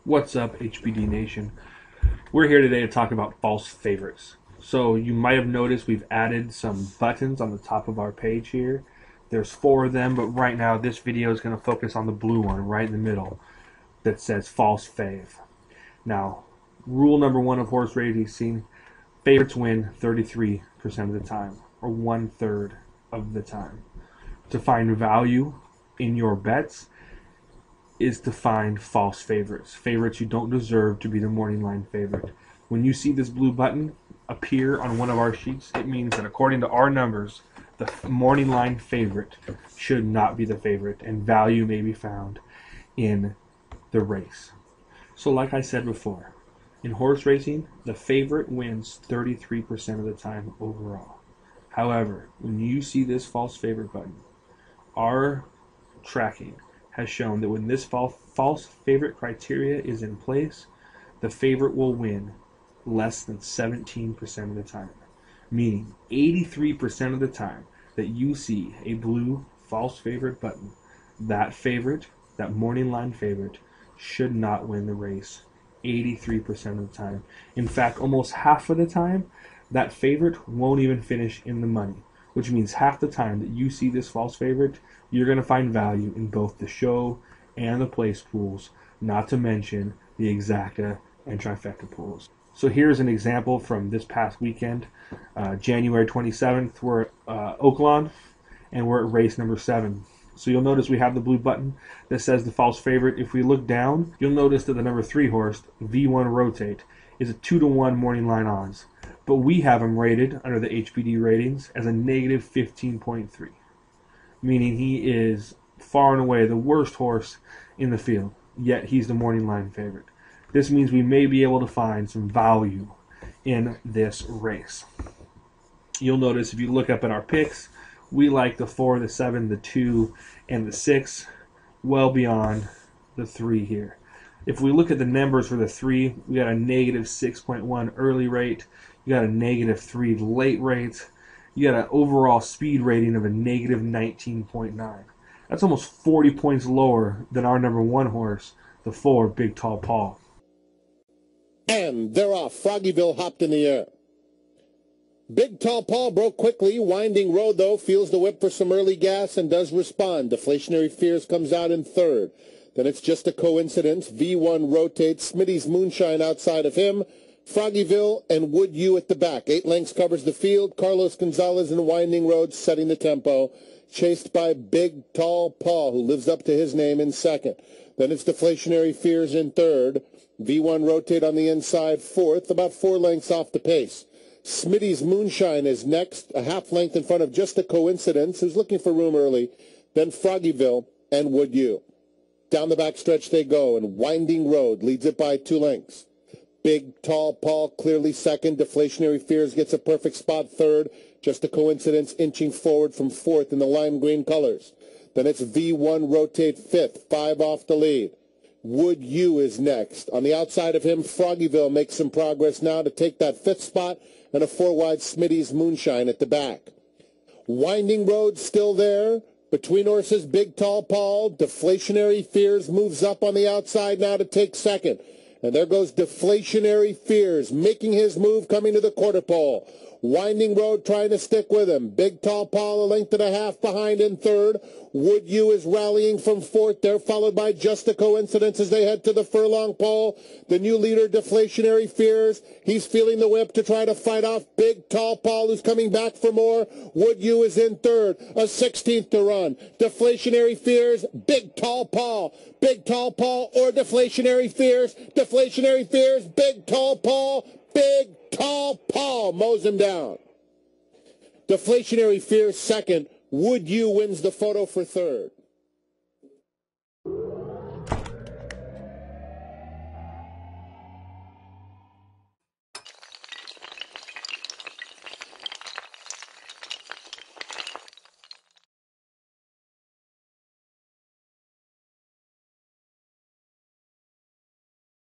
What's up, HBD Nation? We're here today to talk about false favorites. So you might have noticed we've added some buttons on the top of our page here. There's 4 of them, but right now this video is going to focus on the blue one right in the middle that says false fave. Now, rule number 1 of horse racing, favorites win 33% of the time, or 1/3 of the time. To find value in your bets is to find false favorites, favorites you don't deserve to be the morning line favorite. When you see this blue button appear on one of our sheets, it means that according to our numbers, the morning line favorite should not be the favorite, and value may be found in the race. So like I said before, in horse racing, the favorite wins 33% of the time overall. However, when you see this false favorite button, our tracking has shown that when this false favorite criteria is in place, the favorite will win less than 17% of the time. Meaning 83% of the time that you see a blue false favorite button, that favorite, that morning line favorite, should not win the race 83% of the time. In fact, almost half of the time, that favorite won't even finish in the money, which means half the time that you see this false favorite, you're going to find value in both the show and the place pools, not to mention the exacta and trifecta pools. So here's an example from this past weekend, January 27th. We're at Oaklawn, and we're at race number 7. So you'll notice we have the blue button that says the false favorite. If we look down, you'll notice that the number 3 horse, V1 Rotate, is a 2-to-1 morning line odds. But we have him rated under the HBD ratings as a negative 15.3, meaning he is far and away the worst horse in the field, yet he's the morning line favorite. This means we may be able to find some value in this race. You'll notice if you look up at our picks, we like the 4, the 7, the 2, and the 6 well beyond the 3 here. If we look at the numbers for the 3, we got a negative 6.1 early rate. You got a negative 3 late rate. You got an overall speed rating of a negative 19.9. That's almost 40 points lower than our number 1 horse, the 4, Big Tall Paul. And they're off. Froggyville hopped in the air. Big Tall Paul broke quickly. Winding Road, though, feels the whip for some early gas and does respond. Deflationary Fears comes out in 3rd. Then it's Just a Coincidence. V1 Rotates. Smitty's Moonshine outside of him. Froggyville and Would You at the back. 8 lengths covers the field. Carlos Gonzalez and Winding Road setting the tempo. Chased by Big Tall Paul, who lives up to his name, in 2nd. Then it's Deflationary Fears in 3rd. V1 Rotate on the inside 4th, about 4 lengths off the pace. Smitty's Moonshine is next, a half length in front of Just a Coincidence, who's looking for room early. Then Froggyville and Would You. Down the back stretch they go, and Winding Road leads it by 2 lengths. Big Tall Paul clearly 2nd. Deflationary Fears gets a perfect spot 3rd. Just a Coincidence inching forward from 4th in the lime green colors. Then it's V1 Rotate 5th, 5 off the lead. Would You is next. On the outside of him, Froggyville makes some progress now to take that 5th spot, and a 4-wide Smitty's Moonshine at the back. Winding Road still there. Between horses, Big Tall Paul. Deflationary Fears moves up on the outside now to take 2nd. And there goes Deflationary Fears, making his move, coming to the quarter pole. Winding Road trying to stick with him. Big Tall Paul a length and a half behind in 3rd. Would You is rallying from 4th. They're followed by Just a Coincidence as they head to the furlong pole. The new leader, Deflationary Fears. He's feeling the whip to try to fight off Big Tall Paul, who's coming back for more. Would You is in 3rd. A 16th to run. Deflationary Fears, Big Tall Paul. Big Tall Paul or Deflationary Fears. Deflationary Fears, Big Tall Paul. Big Tall Paul mows him down. Deflationary Fears 2nd. Would You wins the photo for 3rd.